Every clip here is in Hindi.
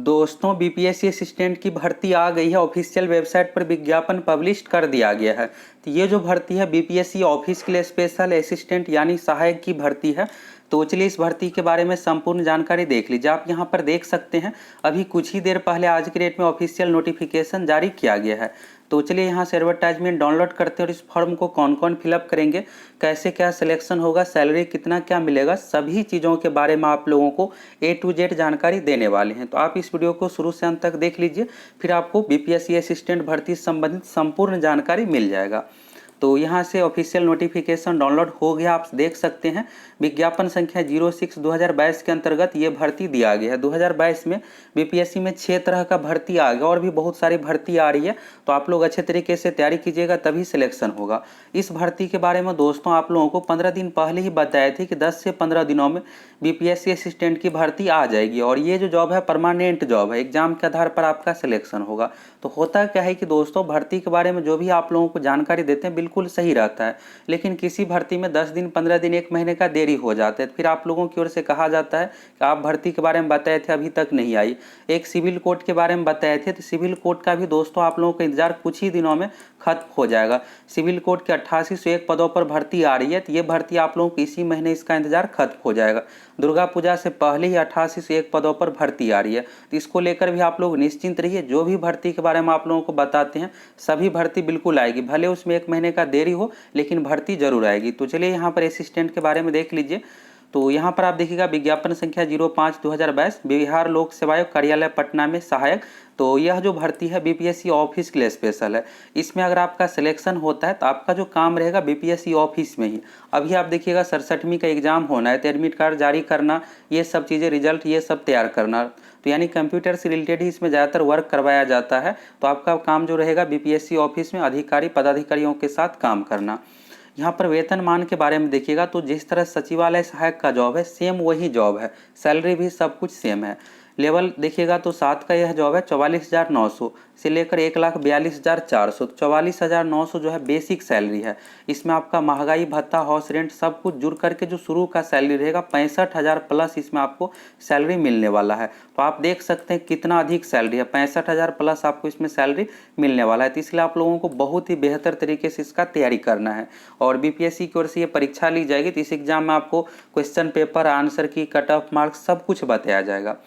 दोस्तों बीपीएससी असिस्टेंट की भर्ती आ गई है। ऑफिशियल वेबसाइट पर विज्ञापन पब्लिश कर दिया गया है। तो ये जो भर्ती है बीपीएससी ऑफिस के लिए स्पेशल असिस्टेंट यानी सहायक की भर्ती है। तो चलिए इस भर्ती के बारे में संपूर्ण जानकारी देख लीजिए। आप यहाँ पर देख सकते हैं अभी कुछ ही देर पहले आज की डेट में ऑफिशियल नोटिफिकेशन जारी किया गया है। तो चलिए यहाँ से एडवर्टाइजमेंट डाउनलोड करते हैं और इस फॉर्म को कौन कौन फिलअप करेंगे, कैसे क्या सिलेक्शन होगा, सैलरी कितना क्या मिलेगा, सभी चीज़ों के बारे में आप लोगों को A to Z जानकारी देने वाले हैं। तो आप इस वीडियो को शुरू से अंत तक देख लीजिए, फिर आपको बीपीएससी असिस्टेंट भर्ती से संबंधित संपूर्ण जानकारी मिल जाएगा। तो यहाँ से ऑफिशियल नोटिफिकेशन डाउनलोड हो गया, आप देख सकते हैं। विज्ञापन संख्या 06/2022 के अंतर्गत ये भर्ती दिया गया है। 2022 में बीपीएससी में 6 तरह का भर्ती आ गया और भी बहुत सारी भर्ती आ रही है। तो आप लोग अच्छे तरीके से तैयारी कीजिएगा, तभी सिलेक्शन होगा। इस भर्ती के बारे में दोस्तों आप लोगों को 15 दिन पहले ही बताए थे कि 10 से 15 दिनों में बीपीएससी असिस्टेंट की भर्ती आ जाएगी और ये जो जॉब है परमानेंट जॉब है, एग्जाम के आधार पर आपका सिलेक्शन होगा। तो होता क्या है कि दोस्तों भर्ती के बारे में जो भी आप लोगों को जानकारी देते हैं बिल्कुल सही रहता है, लेकिन किसी भर्ती में 10 दिन 15 दिन 1 महीने का देरी हो जाता है। फिर आप लोगों की ओर से कहा जाता है कि आप भर्ती के बारे में बताए थे अभी तक नहीं आई। एक सिविल कोर्ट के बारे में बताए थे, तो सिविल कोर्ट का भी दोस्तों आप लोगों का इंतजार कुछ ही दिनों में खत्म हो जाएगा। सिविल कोर्ट के 8801 पदों पर भर्ती आ रही है, तो ये भर्ती आप लोगों को इसी महीने इसका इंतजार खत्म हो जाएगा। दुर्गा पूजा से पहले ही 8801 पदों पर भर्ती आ रही है, तो इसको लेकर भी आप लोग निश्चिंत रहिए। जो भी भर्ती के बारे में आप लोगों को बताते हैं सभी भर्ती बिल्कुल आएगी, भले उसमें 1 महीने का देरी हो लेकिन भर्ती जरूर आएगी। तो चलिए यहाँ पर असिस्टेंट के बारे में देख लीजिए। तो यहाँ पर आप देखिएगा विज्ञापन संख्या 05/2022 बिहार लोक सेवा आयोग कार्यालय पटना में सहायक। तो यह जो भर्ती है बीपीएससी ऑफिस के लिए स्पेशल है। इसमें अगर आपका सिलेक्शन होता है तो आपका जो काम रहेगा बीपीएससी ऑफिस में ही। अभी आप देखिएगा 67वीं का एग्जाम होना है, तो एडमिट कार्ड जारी करना, ये सब चीज़ें, रिजल्ट ये सब तैयार करना, तो यानी कंप्यूटर से रिलेटेड ही इसमें ज़्यादातर वर्क करवाया जाता है। तो आपका काम जो रहेगा बीपीएससी ऑफिस में अधिकारी पदाधिकारियों के साथ काम करना। यहाँ पर वेतनमान के बारे में देखिएगा तो जिस तरह सचिवालय सहायक का जॉब है सेम वही जॉब है, सैलरी भी सब कुछ सेम है। लेवल देखिएगा तो 7 का यह जॉब है 44,900 से लेकर 1,42,400। 44,900 जो है बेसिक सैलरी है। इसमें आपका महंगाई भत्ता, हाउस रेंट सब कुछ जुड़ करके जो शुरू का सैलरी रहेगा 65,000 प्लस इसमें आपको सैलरी मिलने वाला है। तो आप देख सकते हैं कितना अधिक सैलरी है, 65,000 प्लस आपको इसमें सैलरी मिलने वाला है। तो इसलिए आप लोगों को बहुत ही बेहतर तरीके से इसका तैयारी करना है और बीपीएससी की ओर से ये परीक्षा ली जाएगी। तो इस एग्जाम में आपको क्वेश्चन पेपर, आंसर की, कट ऑफ मार्क्स सब कुछ बताया जाएगा।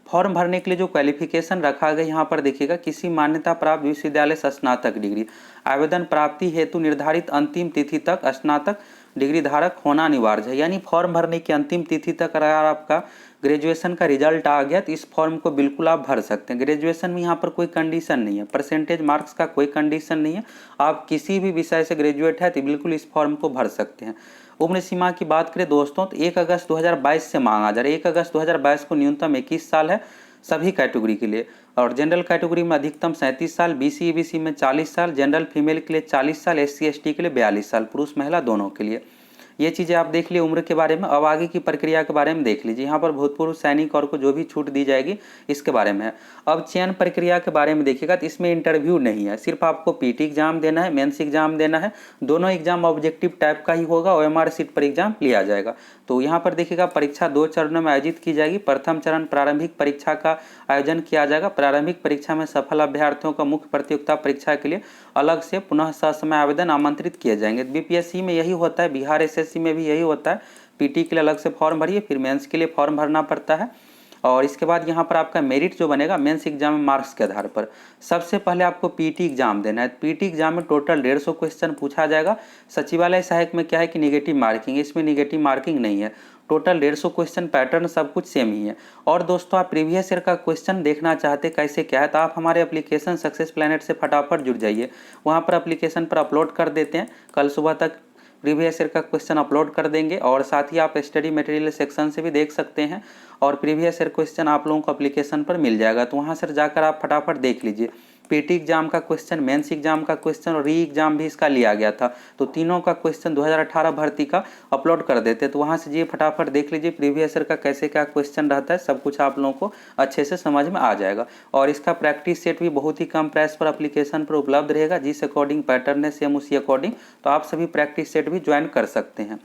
फॉर्म भरने के लिए जो क्वालिफिकेशन रखा गया यहाँ पर देखिएगा किसी मान्यता प्राप्त विश्वविद्यालय से स्नातक डिग्री। आवेदन प्राप्ति हेतु निर्धारित अंतिम तिथि तक स्नातक डिग्री धारक होना अनिवार्य है। यानी फॉर्म भरने की अंतिम तिथि तक अगर आपका ग्रेजुएशन का रिजल्ट आ गया तो इस फॉर्म को बिल्कुल आप भर सकते हैं। ग्रेजुएशन में यहाँ पर कोई कंडीशन नहीं है, परसेंटेज मार्क्स का कोई कंडीशन नहीं है। आप किसी भी विषय से ग्रेजुएट है तो बिल्कुल इस फॉर्म को भर सकते हैं। उम्र सीमा की बात करें दोस्तों तो 1 अगस्त 2022 से मांगा जा रहा है। 1 अगस्त 2022 को न्यूनतम 21 साल है सभी कैटेगरी के लिए, और जनरल कैटेगरी में अधिकतम 37 साल, बीसी ईबीसी में 40 साल, जनरल फीमेल के लिए 40 साल, एससी एसटी के लिए 42 साल, पुरुष महिला दोनों के लिए। ये चीज़ें आप देख लिए उम्र के बारे में। अब आगे की प्रक्रिया के बारे में देख लीजिए। यहाँ पर भूतपूर्व सैनिक और को जो भी छूट दी जाएगी इसके बारे में है। अब चयन प्रक्रिया के बारे में देखिएगा तो इसमें इंटरव्यू नहीं है, सिर्फ आपको पीटी एग्जाम देना है, मेंस एग्जाम देना है। दोनों एग्जाम ऑब्जेक्टिव टाइप का ही होगा, ओएमआर सीट पर एग्जाम लिया जाएगा। तो यहाँ पर देखिएगा परीक्षा 2 चरणों में आयोजित की जाएगी। प्रथम चरण प्रारंभिक परीक्षा का आयोजन किया जाएगा। प्रारंभिक परीक्षा में सफल अभ्यर्थियों का मुख्य प्रतियोगिता परीक्षा के लिए अलग से पुनः ससमय आवेदन आमंत्रित किए जाएंगे। बीपीएससी में यही होता है, बिहार एसएससी में भी यही होता है। पीटी के लिए अलग से फॉर्म भरिए, फिर मेंस के लिए फॉर्म भरना पड़ता है और इसके बाद यहाँ पर आपका मेरिट जो बनेगा मेंस एग्जाम में मार्क्स के आधार पर। सबसे पहले आपको पीटी एग्जाम देना है। पीटी एग्जाम में टोटल 150 क्वेश्चन पूछा जाएगा। सचिवालय सहायक में क्या है कि निगेटिव मार्किंग, इसमें निगेटिव मार्किंग नहीं है। टोटल 150 क्वेश्चन, पैटर्न सब कुछ सेम ही है। और दोस्तों आप प्रीवियस ईयर का क्वेश्चन देखना चाहते कैसे क्या है तो आप हमारे एप्लीकेशन सक्सेस प्लैनेट से फटाफट जुड़ जाइए। वहाँ पर एप्लीकेशन पर अपलोड कर देते हैं, कल सुबह तक प्रीवियस ईयर का क्वेश्चन अपलोड कर देंगे और साथ ही आप स्टडी मटेरियल सेक्शन से भी देख सकते हैं और प्रीवियस ईयर क्वेश्चन आप लोगों को एप्लीकेशन पर मिल जाएगा। तो वहाँ से जाकर आप फटाफट देख लीजिए। पीटी एग्जाम का क्वेश्चन, मेंस एग्जाम का क्वेश्चन और री एग्जाम भी इसका लिया गया था। तो तीनों का क्वेश्चन 2018 भर्ती का अपलोड कर देते। तो वहाँ से ये फटाफट देख लीजिए प्रीवियस ईयर का कैसे क्या क्वेश्चन रहता है, सब कुछ आप लोगों को अच्छे से समझ में आ जाएगा। और इसका प्रैक्टिस सेट भी बहुत ही कम प्राइस पर एप्लीकेशन पर उपलब्ध रहेगा। जिस अकॉर्डिंग पैटर्न है सेम उसी अकॉर्डिंग तो आप सभी प्रैक्टिस सेट भी ज्वाइन कर सकते हैं।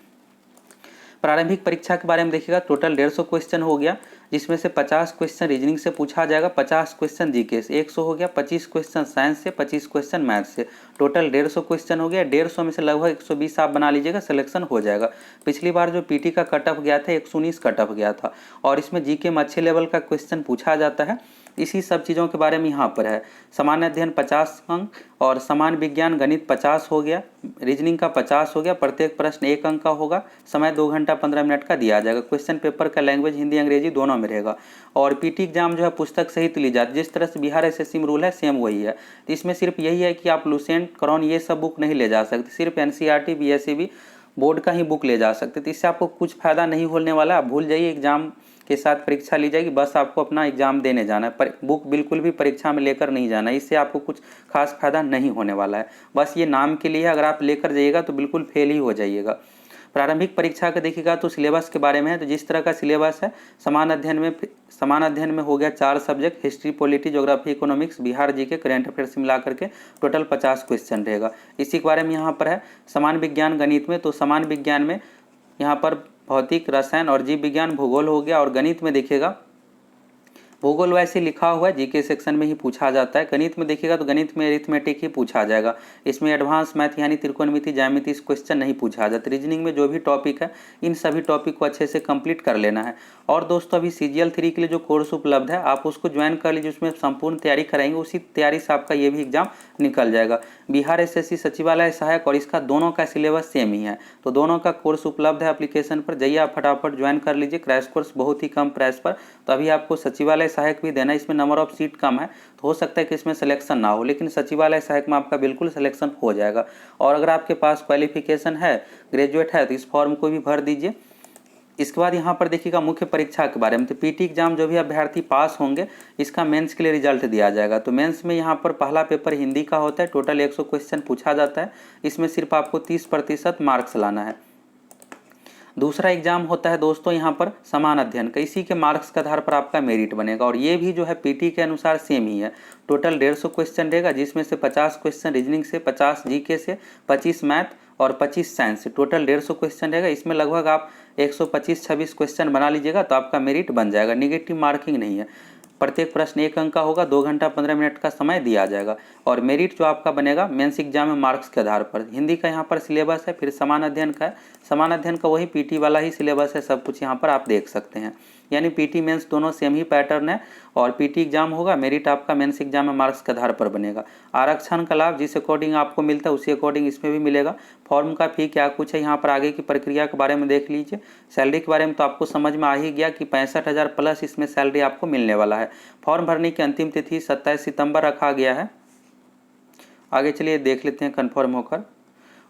प्रारंभिक परीक्षा के बारे में देखिएगा टोटल 150 क्वेश्चन हो गया। जिसमें से 50 क्वेश्चन रीजनिंग से पूछा जाएगा, 50 क्वेश्चन जीके से, 100 हो गया, 25 क्वेश्चन साइंस से, 25 क्वेश्चन मैथ से, टोटल 150 क्वेश्चन हो गया। 150 में से लगभग 120 आप बना लीजिएगा, सिलेक्शन हो जाएगा। पिछली बार जो पीटी का कट ऑफ गया था 119 कट ऑफ गया था, और इसमें जीके में अच्छे लेवल का क्वेश्चन पूछा जाता है। इसी सब चीज़ों के बारे में यहाँ पर है। सामान्य अध्ययन 50 अंक और सामान्य विज्ञान गणित 50 हो गया, रीजनिंग का 50 हो गया। प्रत्येक प्रश्न 1 अंक का होगा। समय 2 घंटा 15 मिनट का दिया जाएगा। क्वेश्चन पेपर का लैंग्वेज हिंदी अंग्रेजी दोनों में रहेगा। और पीटी एग्जाम जो है पुस्तक सहित ली जाती है, जिस तरह से बिहार एसएससी में रूल है सेम वही है। तो इसमें सिर्फ यही है कि आप लुसेंट क्रॉन ये सब बुक नहीं ले जा सकते, सिर्फ एनसीईआरटी बीएसईबी बोर्ड का ही बुक ले जा सकते। तो इससे आपको कुछ फायदा नहीं होने वाला। आप भूल जाइए, एग्जाम के साथ परीक्षा ली जाएगी, बस आपको अपना एग्जाम देने जाना है, पर बुक बिल्कुल भी परीक्षा में लेकर नहीं जाना है। इससे आपको कुछ खास फायदा नहीं होने वाला है, बस ये नाम के लिए। अगर आप लेकर जाइएगा तो बिल्कुल फेल ही हो जाइएगा। प्रारंभिक परीक्षा का देखिएगा तो सिलेबस के बारे में है। तो जिस तरह का सिलेबस है, समान अध्ययन में हो गया 4 subject, history, polity, geography, economics, Bihar GK, current affairs मिला करके टोटल 50 क्वेश्चन रहेगा। इसी के बारे में यहाँ पर है। समान विज्ञान गणित में, तो समान विज्ञान में यहाँ पर भौतिक, रसायन और जीव विज्ञान, भूगोल हो गया। और गणित में देखिएगा, भूगोल वैसे लिखा हुआ है, जीके सेक्शन में ही पूछा जाता है। गणित में देखिएगा तो गणित में अरिथमेटिक ही पूछा जाएगा। इसमें एडवांस मैथ यानी त्रिकोणमिति, ज्यामिति इस क्वेश्चन नहीं पूछा जाता। रीजनिंग में जो भी टॉपिक है, इन सभी टॉपिक को अच्छे से कंप्लीट कर लेना है। और दोस्तों अभी CGL 3 के लिए जो कोर्स उपलब्ध है, आप उसको ज्वाइन कर लीजिए। उसमें संपूर्ण तैयारी कराएंगे, उसी तैयारी से आपका ये भी एग्जाम निकल जाएगा। बिहार एसएससी सचिवालय सहायक और इसका दोनों का सिलेबस सेम ही है। तो दोनों का कोर्स उपलब्ध है एप्लीकेशन पर, जाइए आप फटाफट ज्वाइन कर लीजिए। क्रैश कोर्स बहुत ही कम प्राइस पर। तो अभी आपको सचिवालय सहायक भी देना है, इसमें नंबर ऑफ सीट कम है, तो हो सकता है कि इसमें सिलेक्शन ना हो, लेकिन सचिवालय सहायक में आपका बिल्कुल सिलेक्शन हो जाएगा। और अगर आपके पास क्वालिफिकेशन है, ग्रेजुएट है, तो इस फॉर्म को भी भर दीजिए। इसके बाद यहाँ पर देखिएगा मुख्य परीक्षा के बारे में। तो पीटी एग्जाम जो भी अभ्यर्थी पास होंगे, इसका मेंस के लिए रिजल्ट दिया जाएगा। तो मेंस में यहाँ पर पहला पेपर हिंदी का होता है, टोटल 100 क्वेश्चन पूछा जाता है। इसमें सिर्फ आपको 30% मार्क्स लाना है। दूसरा एग्जाम होता है दोस्तों यहाँ पर समान अध्ययन का, इसी के मार्क्स के आधार पर आपका मेरिट बनेगा। और ये भी जो है पीटी के अनुसार सेम ही है। टोटल 150 क्वेश्चन रहेगा, जिसमें से 50 क्वेश्चन रीजनिंग से, 50 जीके से, 25 मैथ और 25 साइंस से, टोटल 150 क्वेश्चन रहेगा। इसमें लगभग आप 125-26 क्वेश्चन बना लीजिएगा तो आपका मेरिट बन जाएगा। निगेटिव मार्किंग नहीं है। प्रत्येक प्रश्न 1 अंक का होगा। 2 घंटा 15 मिनट का समय दिया जाएगा। और मेरिट जो आपका बनेगा मेंस एग्जाम में मार्क्स के आधार पर। हिंदी का यहाँ पर सिलेबस है, फिर समान अध्ययन का है। समान अध्ययन का वही पीटी वाला ही सिलेबस है, सब कुछ यहाँ पर आप देख सकते हैं। यानी पीटी मेंस दोनों सेम ही पैटर्न है। और पीटी एग्जाम होगा, मेरिट आपका मेंस एग्जाम में मार्क्स के आधार पर बनेगा। आरक्षण का लाभ जिस अकॉर्डिंग आपको मिलता है उसी अकॉर्डिंग इसमें भी मिलेगा। फॉर्म का फी क्या कुछ है, यहाँ पर आगे की प्रक्रिया के बारे में देख लीजिए। सैलरी के बारे में तो आपको समझ में आ ही गया कि 65,000 प्लस इसमें सैलरी आपको मिलने वाला है। फॉर्म भरने की अंतिम तिथि 27 सितंबर रखा गया है। आगे चलिए देख लेते हैं कन्फर्म होकर।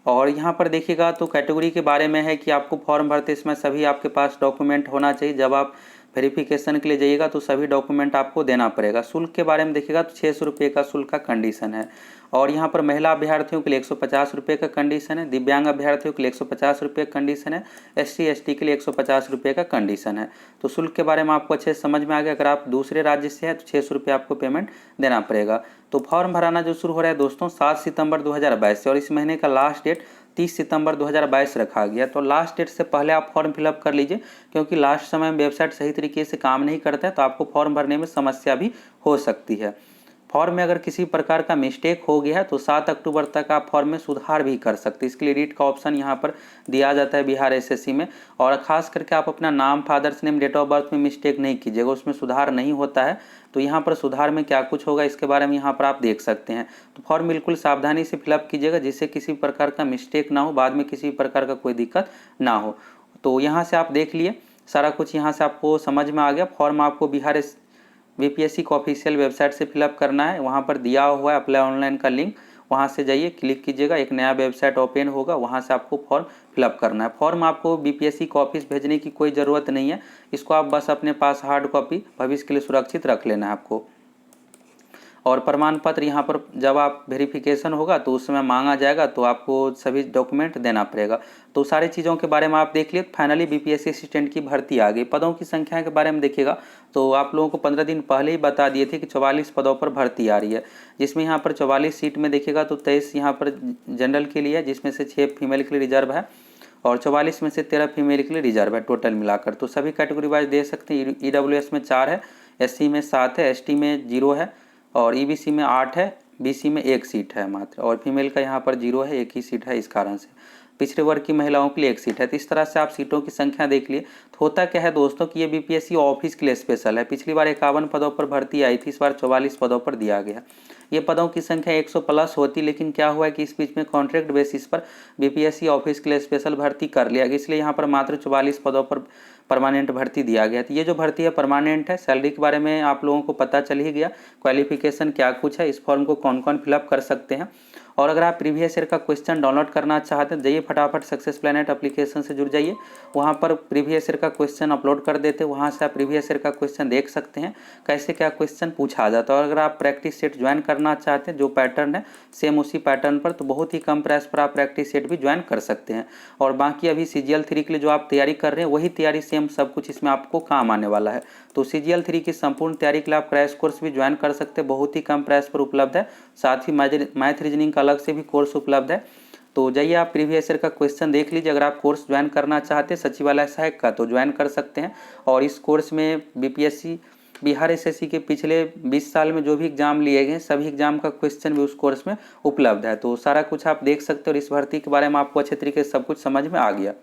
और यहाँ पर देखिएगा तो कैटेगरी के बारे में है कि आपको फॉर्म भरते समय सभी आपके पास डॉक्यूमेंट होना चाहिए। जब आप वेरिफिकेशन के लिए जाइएगा तो सभी डॉक्यूमेंट आपको देना पड़ेगा। शुल्क के बारे में देखिएगा तो 600 रुपये का शुल्क का कंडीशन है। और यहाँ पर महिला अभ्यर्थियों के लिए 150 रुपये का कंडीशन है। दिव्यांग अभ्यर्थियों के लिए 150 रुपये का कंडीशन है। SC/ST के लिए 150 रुपये का कंडीशन है। तो शुल्क के बारे में आपको अच्छे से समझ में आ गया। अगर आप दूसरे राज्य से हैं तो 600 रुपये आपको पेमेंट देना पड़ेगा। तो फॉर्म भराना जो शुरू हो रहा है दोस्तों 7 सितंबर 2022 से, और इस महीने का लास्ट डेट 30 सितंबर 2022 रखा गया। तो लास्ट डेट से पहले आप फॉर्म फिलअप कर लीजिए, क्योंकि लास्ट समय में वेबसाइट सही तरीके से काम नहीं करता है, तो आपको फॉर्म भरने में समस्या भी हो सकती है। फॉर्म में अगर किसी प्रकार का मिस्टेक हो गया है तो 7 अक्टूबर तक आप फॉर्म में सुधार भी कर सकते हैं। इसके लिए एडिट का ऑप्शन यहाँ पर दिया जाता है बिहार एसएससी में। और खास करके आप अपना नाम, father's name, date of birth में मिस्टेक नहीं कीजिएगा, उसमें सुधार नहीं होता है। तो यहाँ पर सुधार में क्या कुछ होगा इसके बारे में यहाँ पर आप देख सकते हैं। तो फॉर्म बिल्कुल सावधानी से फिलअप कीजिएगा, जिससे किसी प्रकार का मिस्टेक ना हो, बाद में किसी प्रकार का कोई दिक्कत ना हो। तो यहाँ से आप देख लिए सारा कुछ, यहाँ से आपको समझ में आ गया। फॉर्म आपको बिहार बीपीएससी को ऑफिशियल वेबसाइट से फिलअप करना है। वहाँ पर दिया हुआ है अप्लाई ऑनलाइन का लिंक, वहाँ से जाइए, क्लिक कीजिएगा, एक नया वेबसाइट ओपन होगा, वहाँ से आपको फॉर्म फिलअप करना है। फॉर्म आपको बीपीएससी को ऑफिस भेजने की कोई ज़रूरत नहीं है, इसको आप बस अपने पास हार्ड कॉपी भविष्य के लिए सुरक्षित रख लेना है आपको। और प्रमाण पत्र यहाँ पर जब आप वेरिफिकेशन होगा तो उस समय मांगा जाएगा, तो आपको सभी डॉक्यूमेंट देना पड़ेगा। तो सारी चीज़ों के बारे में आप देख लिए। फाइनली बीपीएससी असिस्टेंट की भर्ती आ गई। पदों की संख्या के बारे में देखिएगा तो आप लोगों को 15 दिन पहले ही बता दिए थे कि 44 पदों पर भर्ती आ रही है, जिसमें यहाँ पर 44 सीट में देखिएगा तो 23 यहाँ पर जनरल के लिए है, जिसमें से 6 फीमेल के लिए रिजर्व है। और 44 में से 13 फीमेल के लिए रिजर्व है टोटल मिलाकर। तो सभी कैटेगरी वाइज दे सकते हैं। EWS में 4 है, SC में 7 है, ST में 0 है और EBC में 8 है, BC में 1 सीट है मात्र, और फीमेल का यहाँ पर 0 है, 1 ही सीट है। इस कारण से पिछड़े वर्ग की महिलाओं के लिए 1 सीट है। तो इस तरह से आप सीटों की संख्या देख लिए। तो होता क्या है दोस्तों कि ये BPSC ऑफिस के लिए स्पेशल है। पिछली बार 51 पदों पर भर्ती आई थी, इस बार 44 पदों पर दिया गया। ये पदों की संख्या 100 प्लस होती, लेकिन क्या हुआ है कि इस बीच में कॉन्ट्रैक्ट बेसिस पर BPSC ऑफिस के लिए स्पेशल भर्ती कर लिया गया, इसलिए यहाँ पर मात्र 44 पदों पर परमानेंट भर्ती दिया गया। तो ये जो भर्ती है परमानेंट है। सैलरी के बारे में आप लोगों को पता चल ही गया, क्वालिफिकेशन क्या कुछ है, इस फॉर्म को कौन कौन फिलअप कर सकते हैं। और अगर आप प्रीवियस ईयर का क्वेश्चन डाउनलोड करना चाहते हैं, जाइए फटाफट सक्सेस प्लैनेट एप्लीकेशन से जुड़ जाइए। वहाँ पर प्रीवियस ईयर का क्वेश्चन अपलोड कर देते हैं, वहाँ से आप प्रीवियस ईयर का क्वेश्चन देख सकते हैं कैसे क्या क्वेश्चन पूछा आ जाता है। और अगर आप प्रैक्टिस सेट ज्वाइन करना चाहते हैं, जो पैटर्न है सेम उसी पैटर्न पर, तो बहुत ही कम प्राइस पर आप प्रैक्टिस सेट भी ज्वाइन कर सकते हैं। और बाकी अभी CGL 3 के लिए जो आप तैयारी कर रहे हैं वही तैयारी सेम सब कुछ इसमें आपको काम आने वाला है। तो CGL 3 की संपूर्ण तैयारी के लिए आप क्रैश कोर्स भी ज्वाइन कर सकते हैं, बहुत ही कम प्राइस पर उपलब्ध है। साथ ही मैथ रीजनिंग का अलग से भी कोर्स उपलब्ध है। तो जाइए आप प्रीवियस ईयर का क्वेश्चन देख लीजिए। अगर आप कोर्स ज्वाइन करना चाहते हैं सचिवालय सहायक का, तो ज्वाइन कर सकते हैं। और इस कोर्स में BPSC बिहार SSC के पिछले 20 साल में जो भी एग्जाम लिए गए सभी एग्जाम का क्वेश्चन भी उस कोर्स में उपलब्ध है। तो सारा कुछ आप देख सकते हो और इस भर्ती के बारे में आपको अच्छे तरीके से सब कुछ समझ में आ गया।